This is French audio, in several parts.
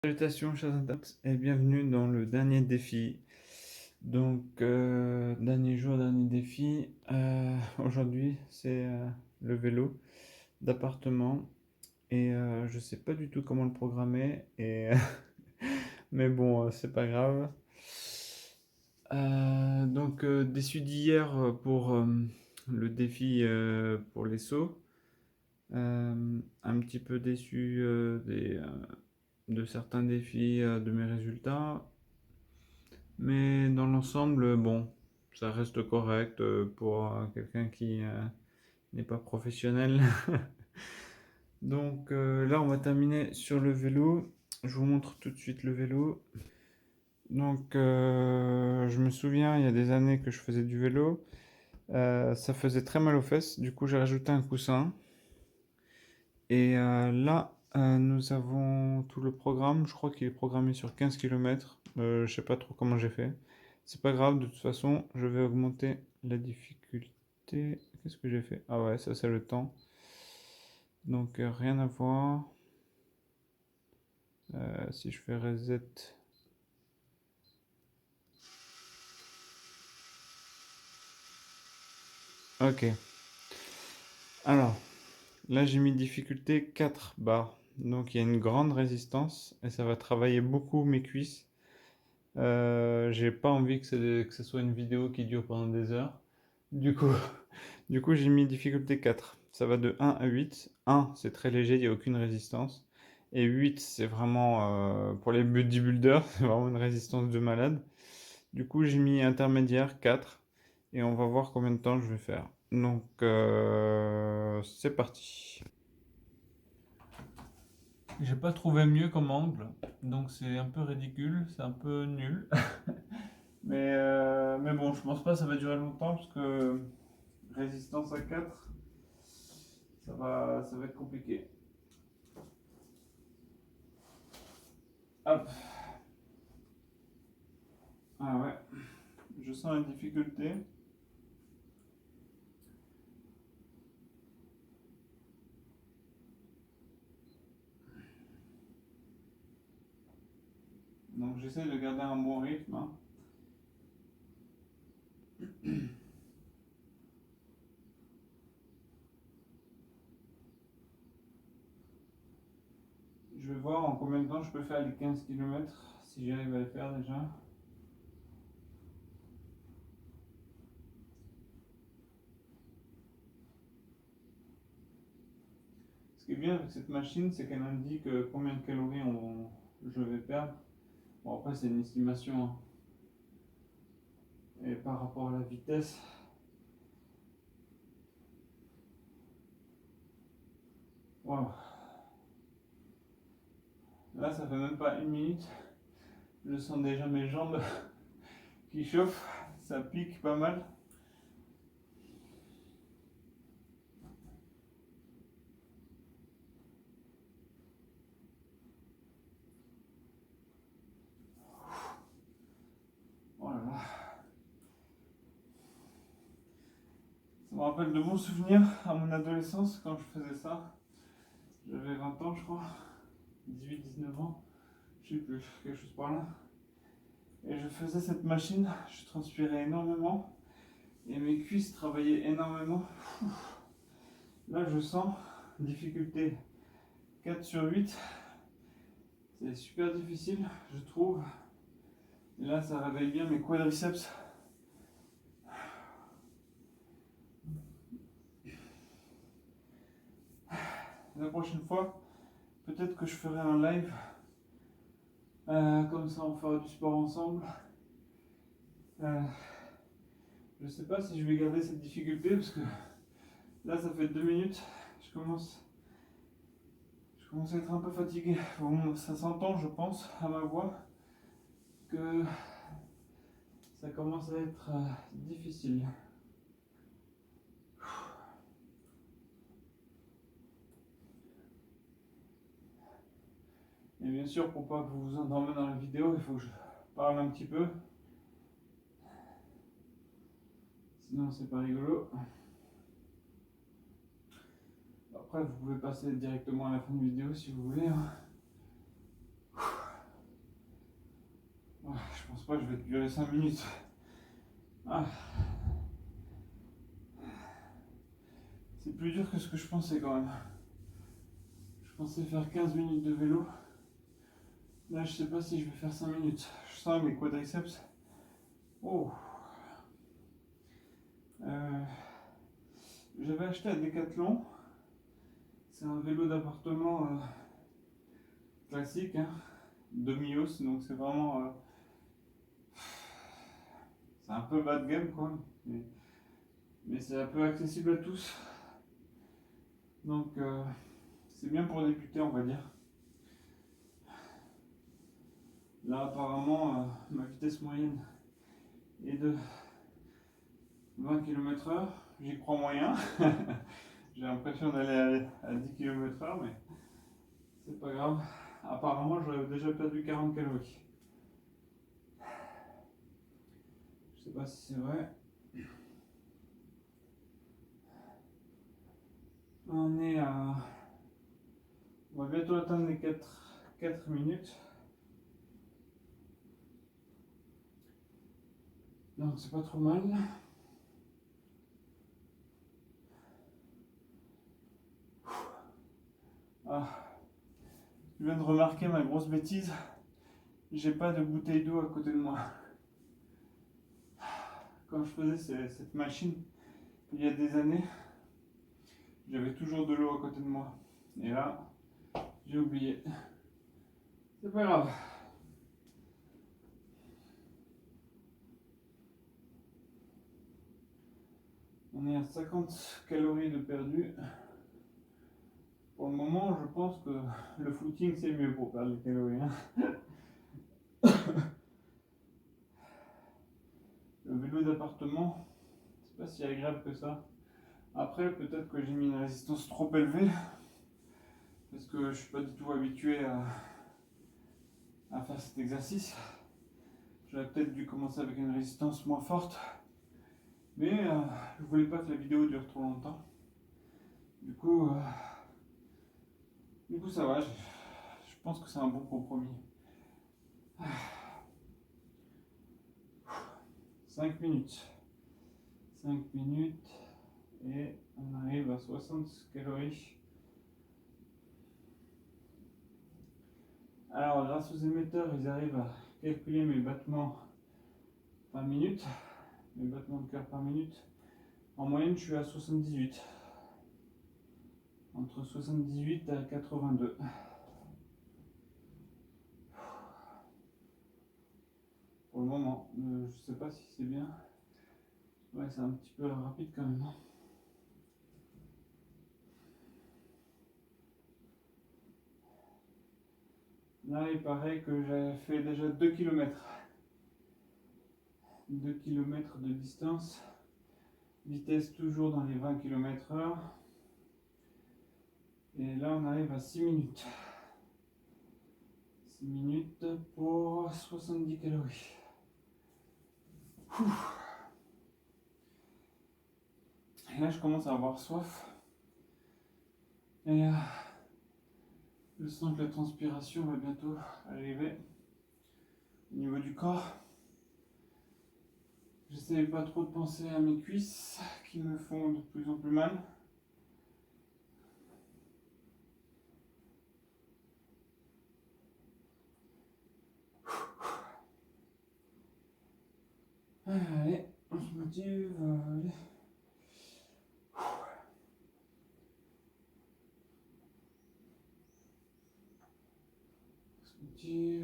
Salutations chers internautes et bienvenue dans le dernier défi. Donc, dernier jour, dernier défi. Aujourd'hui, c'est le vélo d'appartement et je sais pas du tout comment le programmer mais bon, c'est pas grave. Déçu d'hier pour le défi pour les sauts. Un petit peu déçu de certains défis, de mes résultats. Mais dans l'ensemble, bon, ça reste correct pour quelqu'un qui n'est pas professionnel. Là, on va terminer sur le vélo. Je vous montre tout de suite le vélo. Je me souviens, il y a des années que je faisais du vélo. Ça faisait très mal aux fesses. Du coup, j'ai rajouté un coussin. Nous avons tout le programme. Je crois qu'il est programmé sur 15 km. Je sais pas trop comment j'ai fait. C'est pas grave, de toute façon, je vais augmenter la difficulté. Qu'est-ce que j'ai fait? Ah ouais, ça c'est le temps. Rien à voir. Si je fais reset. Ok. Alors, là j'ai mis difficulté 4 barres. Donc il y a une grande résistance et ça va travailler beaucoup mes cuisses. J'ai pas envie que ce soit une vidéo qui dure pendant des heures. Du coup, du coup j'ai mis difficulté 4. Ça va de 1 à 8. 1, c'est très léger, il n'y a aucune résistance. Et 8, c'est vraiment pour les bodybuilders, c'est vraiment une résistance de malade. Du coup, j'ai mis intermédiaire 4. Et on va voir combien de temps je vais faire. C'est parti. J'ai pas trouvé mieux comme angle, donc c'est un peu ridicule, c'est un peu nul. Mais bon, je pense pas que ça va durer longtemps parce que résistance à 4, ça va être compliqué. Hop. Ah ouais, je sens la difficulté. Donc j'essaie de garder un bon rythme, hein. Je vais voir en combien de temps je peux faire les 15 km, si j'arrive à les faire déjà. Ce qui est bien avec cette machine, c'est qu'elle indique combien de calories je vais perdre. Bon, après, c'est une estimation, hein. Et par rapport à la vitesse, wow. Là, ça fait même pas une minute. Je sens déjà mes jambes qui chauffent. Ça pique pas mal. Oh là là. Ça me rappelle de bons souvenirs à mon adolescence quand je faisais ça. J'avais 20 ans, je crois. 18, 19 ans. Je sais plus, quelque chose par là. Et je faisais cette machine. Je transpirais énormément. Et mes cuisses travaillaient énormément. Là, je sens difficulté 4 sur 8. C'est super difficile, je trouve. Et là, ça réveille bien mes quadriceps. La prochaine fois, peut-être que je ferai un live. Comme ça, on fera du sport ensemble. Je sais pas si je vais garder cette difficulté parce que là, ça fait 2 minutes. Je commence à être un peu fatigué. Bon, ça s'entend, je pense, à ma voix, que ça commence à être difficile. Et bien sûr, pour pas que vous vous endormiez dans la vidéo, il faut que je parle un petit peu. Sinon, c'est pas rigolo. Après, vous pouvez passer directement à la fin de la vidéo si vous voulez, hein. pense pas que je vais durer 5 minutes. Ah. C'est plus dur que ce que je pensais quand même. Je pensais faire 15 minutes de vélo. Là, je sais pas si je vais faire 5 minutes. Je sens mes quadriceps. Oh. J'avais acheté à Decathlon. C'est un vélo d'appartement classique, hein, de Mios, donc c'est vraiment. C'est un peu bas de gamme, quoi. Mais c'est un peu accessible à tous. Donc c'est bien pour débuter, on va dire. Là, apparemment, ma vitesse moyenne est de 20 km/h. J'y crois moyen. J'ai l'impression d'aller à 10 km/h, mais c'est pas grave. Apparemment, j'aurais déjà perdu 40 calories. Je sais pas si c'est vrai. On est à. On va bientôt atteindre les 4 minutes. Donc c'est pas trop mal. Ah. Je viens de remarquer ma grosse bêtise. J'ai pas de bouteille d'eau à côté de moi. Quand je faisais cette machine, il y a des années, j'avais toujours de l'eau à côté de moi. Et là, j'ai oublié. C'est pas grave. On est à 50 calories de perdu. Pour le moment, je pense que le footing c'est mieux pour perdre les calories. Le vélo d'appartement, c'est pas si agréable que ça. Après, peut-être que j'ai mis une résistance trop élevée. Parce que je suis pas du tout habitué à faire cet exercice. J'aurais peut-être dû commencer avec une résistance moins forte. Mais je voulais pas que la vidéo dure trop longtemps. Du coup ça va. Je pense que c'est un bon compromis. 5 minutes. 5 minutes. Et on arrive à 60 calories. Alors, grâce aux émetteurs, ils arrivent à calculer mes battements par minute. Mes battements de cœur par minute. En moyenne, je suis à 78. Entre 78 et 82. Pour le moment, je sais pas si c'est bien. Ouais, c'est un petit peu rapide quand même. Là, il paraît que j'ai fait déjà 2 km. 2 km de distance. Vitesse toujours dans les 20 km/h. Et là, on arrive à 6 minutes. 6 minutes pour 70 calories. Et là, je commence à avoir soif. Et je sens que la transpiration va bientôt arriver au niveau du corps. J'essaie pas trop de penser à mes cuisses qui me font de plus en plus mal. Allez, on se motive. Allez.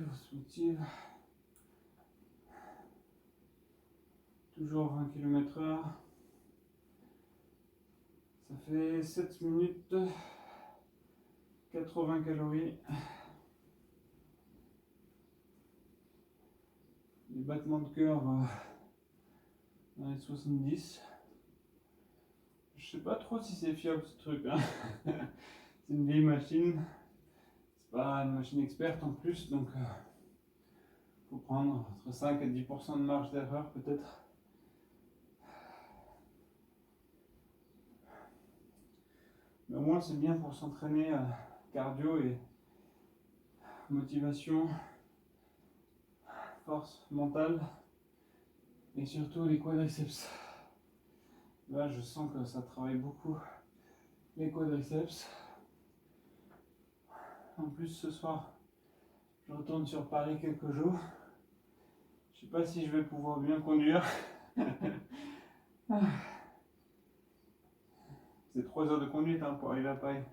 On se motive. Toujours 20 km/h. Ça fait 7 minutes, 80 calories. Les battements de cœur dans les 70. Je sais pas trop si c'est fiable ce truc. Hein. C'est une vieille machine. C'est pas une machine experte en plus, donc faut prendre entre 5 et 10% de marge d'erreur peut-être. Mais au moins c'est bien pour s'entraîner cardio et motivation. force mentale et surtout les quadriceps. Là, je sens que ça travaille beaucoup les quadriceps. En plus, ce soir, je retourne sur Paris quelques jours. Je sais pas si je vais pouvoir bien conduire. C'est 3 heures de conduite pour arriver à Paris.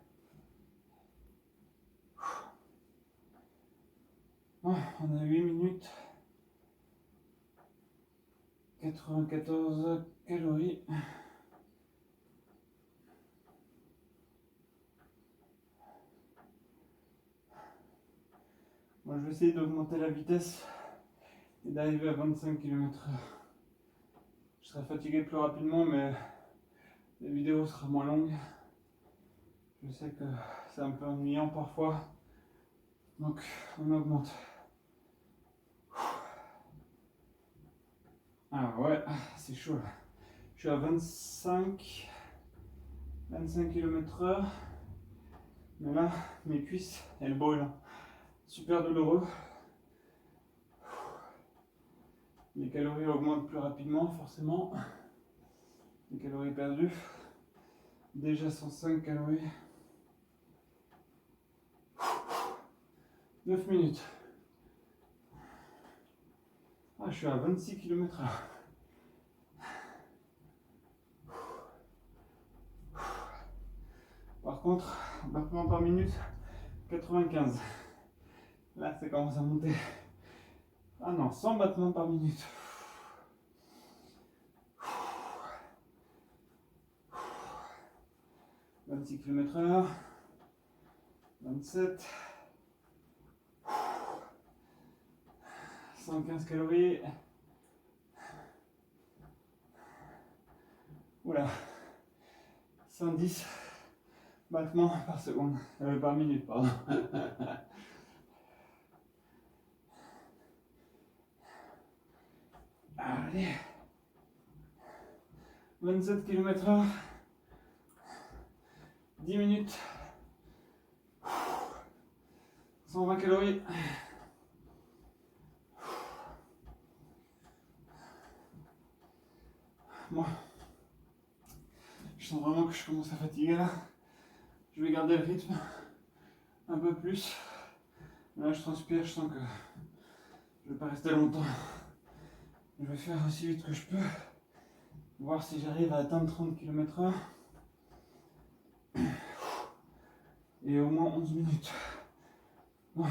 On a 8 minutes. 94 calories. Moi, je vais essayer d'augmenter la vitesse et d'arriver à 25 km/h. Je serai fatigué plus rapidement, mais la vidéo sera moins longue. Je sais que c'est un peu ennuyant parfois, donc on augmente. Ah ouais, c'est chaud là. Je suis à 25 km/h. Mais là, mes cuisses, elles brûlent. Super douloureux. Les calories augmentent plus rapidement, forcément. Les calories perdues. Déjà 105 calories. 9 minutes. Ah, je suis à 26 km/h. Par contre, battement par minute, 95. Là, ça commence à monter. Ah non, 100 battements par minute. « 26 km/h. 27. 115 calories. Oula. 110 battements par seconde. Par minute, pardon. Allez. 27 km/h. 10 minutes. 120 calories. Moi, je sens vraiment que je commence à fatiguer là. Je vais garder le rythme un peu plus. Là, je transpire, je sens que je vais pas rester longtemps. Je vais faire aussi vite que je peux. Voir si j'arrive à atteindre 30 km/h. Et au moins 11 minutes. Bon.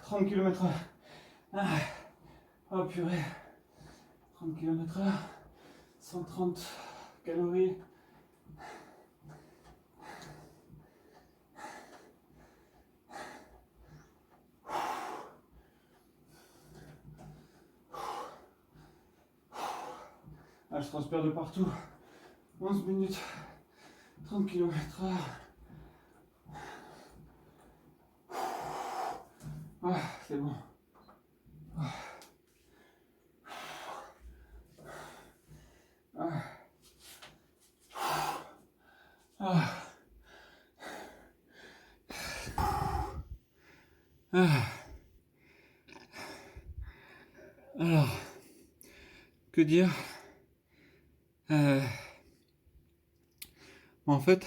30 km/h. Ah. Oh purée. 30 km/h. 130 calories. Ah, je transpire de partout. 11 minutes. 30 km/h. Ah, c'est bon. Ah. Ah. Ah. Ah. Alors, que dire? En fait,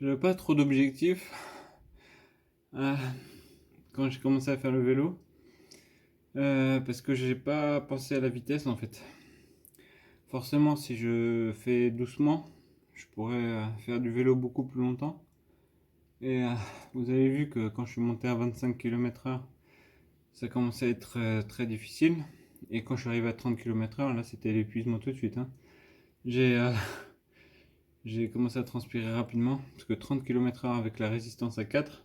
je n'avais pas trop d'objectifs quand j'ai commencé à faire le vélo, parce que j'ai pas pensé à la vitesse en fait. Forcément, si je fais doucement, je pourrais faire du vélo beaucoup plus longtemps. Et vous avez vu que quand je suis monté à 25 km/h, ça commençait à être très difficile. Et quand je suis arrivé à 30 km/h, là c'était l'épuisement tout de suite. J'ai commencé à transpirer rapidement, parce que 30 km/h avec la résistance à 4,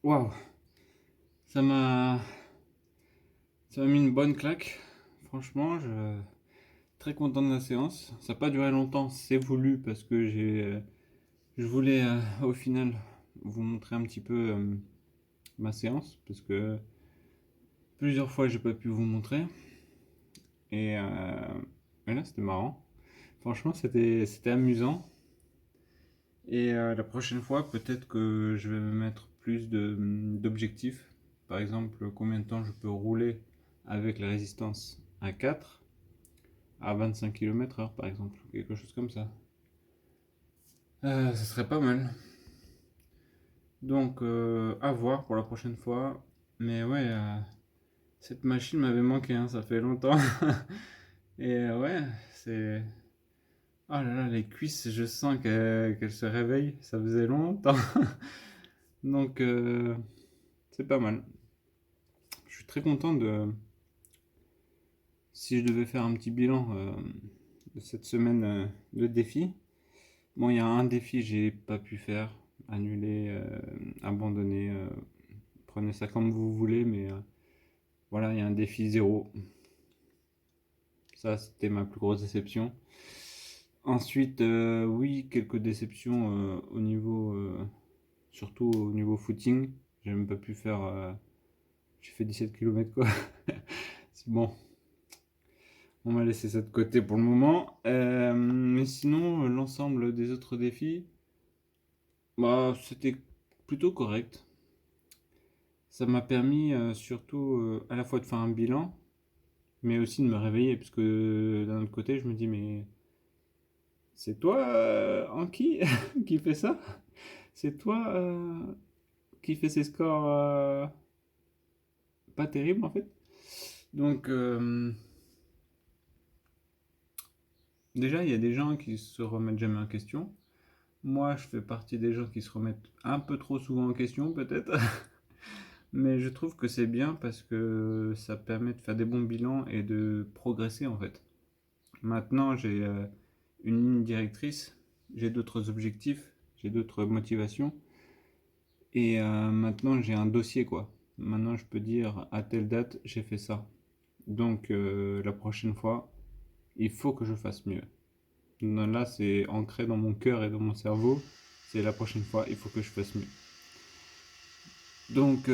waouh, ça m'a mis une bonne claque. Franchement, je suis très content de la séance. Ça n'a pas duré longtemps, c'est voulu, parce que je voulais au final vous montrer un petit peu ma séance, parce que plusieurs fois j'ai pas pu vous montrer. Et là c'était marrant. Franchement, c'était amusant. Et la prochaine fois, peut-être que je vais me mettre plus d'objectifs. Par exemple, combien de temps je peux rouler avec la résistance à 4 à 25 km/h, par exemple, quelque chose comme ça. Ce serait pas mal. Donc, à voir pour la prochaine fois. Mais ouais, cette machine m'avait manqué, hein, ça fait longtemps. Et ouais, c'est. Oh là là, les cuisses, je sens qu'elles se réveillent. Ça faisait longtemps. Donc, c'est pas mal. Je suis très content de. Si je devais faire un petit bilan de cette semaine de défi. Bon, il y a un défi que j'ai pas pu faire, annulé, abandonné. Prenez ça comme vous voulez, mais voilà, il y a un défi zéro. Ça, c'était ma plus grosse déception. Ensuite, oui, quelques déceptions au niveau, surtout au niveau footing. J'ai même pas pu faire. J'ai fait 17 km quoi. C'est bon, on va laisser ça de côté pour le moment. Mais sinon, l'ensemble des autres défis, bah, c'était plutôt correct. Ça m'a permis surtout à la fois de faire un bilan, mais aussi de me réveiller, parce que d'un autre côté, je me dis, mais c'est toi, Anki, qui fait ça? C'est toi qui fait ces scores pas terribles en fait? Donc, déjà, il y a des gens qui se remettent jamais en question. Moi, je fais partie des gens qui se remettent un peu trop souvent en question, peut-être. Mais je trouve que c'est bien parce que ça permet de faire des bons bilans et de progresser en fait. Maintenant, j'ai une ligne directrice, j'ai d'autres objectifs, j'ai d'autres motivations. Et maintenant, j'ai un dossier, quoi. Maintenant, je peux dire à telle date, j'ai fait ça. Donc, la prochaine fois, il faut que je fasse mieux. Non, là, c'est ancré dans mon cœur et dans mon cerveau. C'est la prochaine fois, il faut que je fasse mieux. Donc,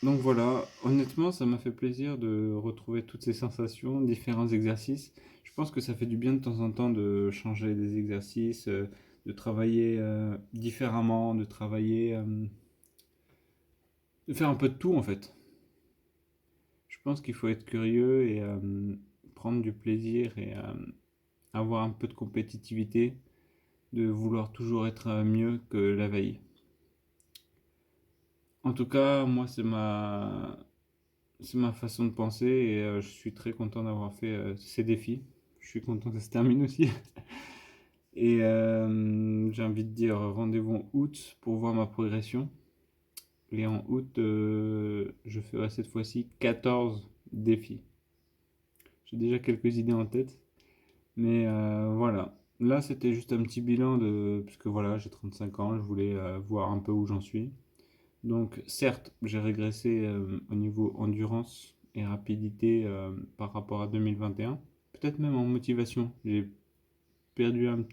donc voilà, honnêtement, ça m'a fait plaisir de retrouver toutes ces sensations, différents exercices. Je pense que ça fait du bien de temps en temps de changer des exercices, de travailler différemment, de travailler, de faire un peu de tout en fait. Je pense qu'il faut être curieux et prendre du plaisir et avoir un peu de compétitivité, de vouloir toujours être mieux que la veille. En tout cas, moi, c'est ma façon de penser et je suis très content d'avoir fait ces défis. Je suis content que ça se termine aussi. Et j'ai envie de dire rendez-vous en août pour voir ma progression. Et en août, je ferai cette fois-ci 14 défis. J'ai déjà quelques idées en tête. Mais voilà. Là, c'était juste un petit bilan de. Puisque voilà, j'ai 35 ans, je voulais voir un peu où j'en suis. Donc, certes, j'ai régressé au niveau endurance et rapidité par rapport à 2021. Peut-être même en motivation. Perdu un,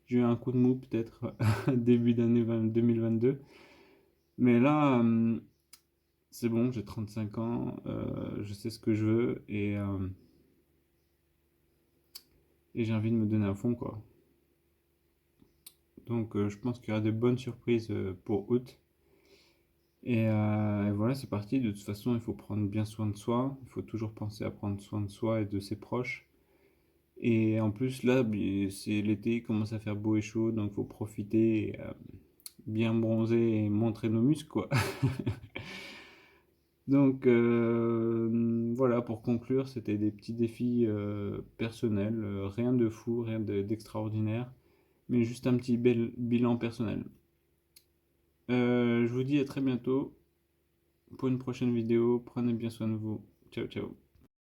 j'ai eu un coup de mou peut-être début d'année 2022. Mais là, c'est bon, j'ai 35 ans, je sais ce que je veux et j'ai envie de me donner à fond quoi. Donc, je pense qu'il y aura de bonnes surprises pour août. Et voilà, c'est parti. De toute façon, il faut prendre bien soin de soi. Il faut toujours penser à prendre soin de soi et de ses proches. Et en plus, là, c'est l'été, il commence à faire beau et chaud, donc il faut profiter, et, bien bronzer et montrer nos muscles, quoi. Donc voilà, pour conclure, c'était des petits défis personnels, rien de fou, rien d'extraordinaire, mais juste un petit bilan personnel. Je vous dis à très bientôt pour une prochaine vidéo. Prenez bien soin de vous. Ciao, ciao.